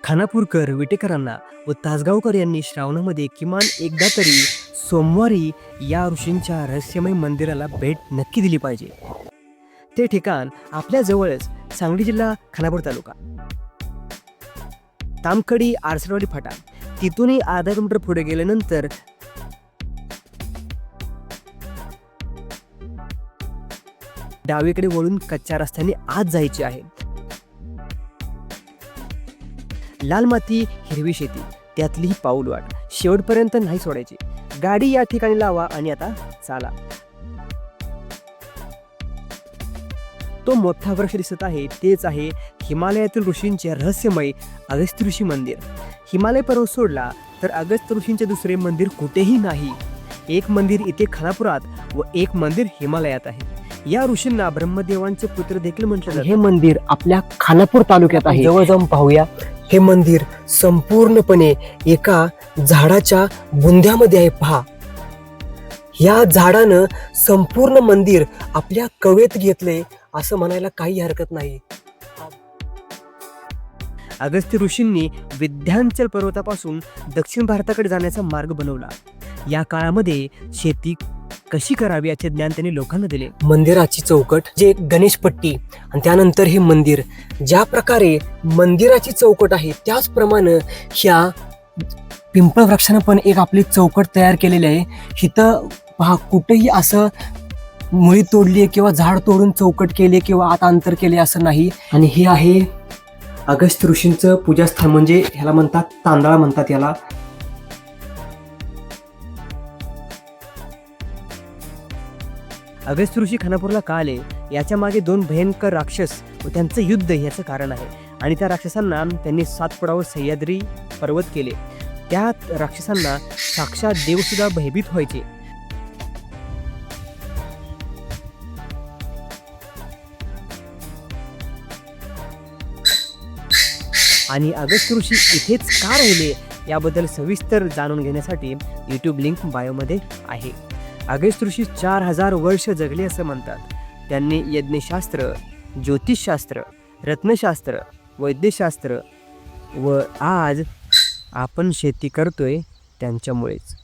खानापूरकर विटेकरांना व तासगावकर यांनी श्रावणामध्ये किमान एकदा तरी सोमवारी या ऋषींच्या रहस्यमय मंदिराला भेट नक्की दिली पाहिजे. ते ठिकाण आपल्या जवळच सांगली जिल्हा खानापूर तालुका तामखडी आरसडवाडी फाटा. तिथूनही अर्धा किलोमीटर पुढे गेल्यानंतर डावीकडे वळून कच्च्या रस्त्याने आत जायचे आहे. लाल माती, हिरवी शेती, त्यातली ही पाऊलवाट शेवटपर्यंत नाही सोडायची. गाडी या ठिकाणी लावा आणि आता चाला. तो मोठा वृक्ष दिसत आहे तेच आहे हिमालयातील ऋषींचे रहस्यमय अगस्त्य ऋषी मंदिर. हिमालय पर्वत सोडला तर अगस्त्य ऋषींचे दुसरे मंदिर कुठेही नाही. एक मंदिर इथे खानापुरात व एक मंदिर हिमालयात आहे. या ऋषींना ब्रह्मदेवांचे पुत्र देखील म्हटले जाते. हे मंदिर आपल्या खानापूर तालुक्यात आहे. जवळ जाऊन पाहूया. हे मंदिर संपूर्णपणे एका झाडाच्या बुंध्यामध्ये आहे. पहा, या झाडानं संपूर्ण मंदिर आपल्या कवेत घेतले असं म्हणायला काही हरकत नाही. अगस्त्य ऋषींनी विंध्याचल पर्वतापासून दक्षिण भारताकडे जाण्याचा मार्ग बनवला. या काळामध्ये शेती कशी करावी याचे ज्ञान त्यांनी लोकांना दिले. मंदिराची चौकट जे गणेशपट्टी आणि त्यानंतर हे मंदिर, ज्या प्रकारे मंदिराची चौकट आहे त्याचप्रमाणे ह्या पिंपळ वृक्षानं पण एक आपली चौकट तयार केलेली आहे. इथं पहा, कुठेही असं मुळी तोडली किंवा झाड तोडून चौकट केले किंवा आत अंतर केले असं नाही. आणि हे आहे अगस्त्य ऋषींचं पूजास्थान, म्हणजे ह्याला म्हणतात तांदळा म्हणतात याला. अगस्त्य ऋषी खानापूरला का आले याच्या मागे दोन भयंकर राक्षस व त्यांचं युद्ध याचं कारण आहे. आणि त्या राक्षसांना त्यांनी सातपुडा सह्याद्री पर्वत केले. त्या राक्षसांना साक्षात देवसुद्धा भयभीत व्हायचे. आणि अगस्त्य ऋषी इथेच का राहिले याबद्दल सविस्तर जाणून घेण्यासाठी यूट्यूब लिंक बायोमध्ये आहे. अगस्त्य ऋषी 4000 वर्ष जगले असं म्हणतात. त्यांनी यज्ञशास्त्र, ज्योतिषशास्त्र, रत्नशास्त्र, वैद्यशास्त्र व आज आपण शेती करतोय त्यांच्यामुळेच.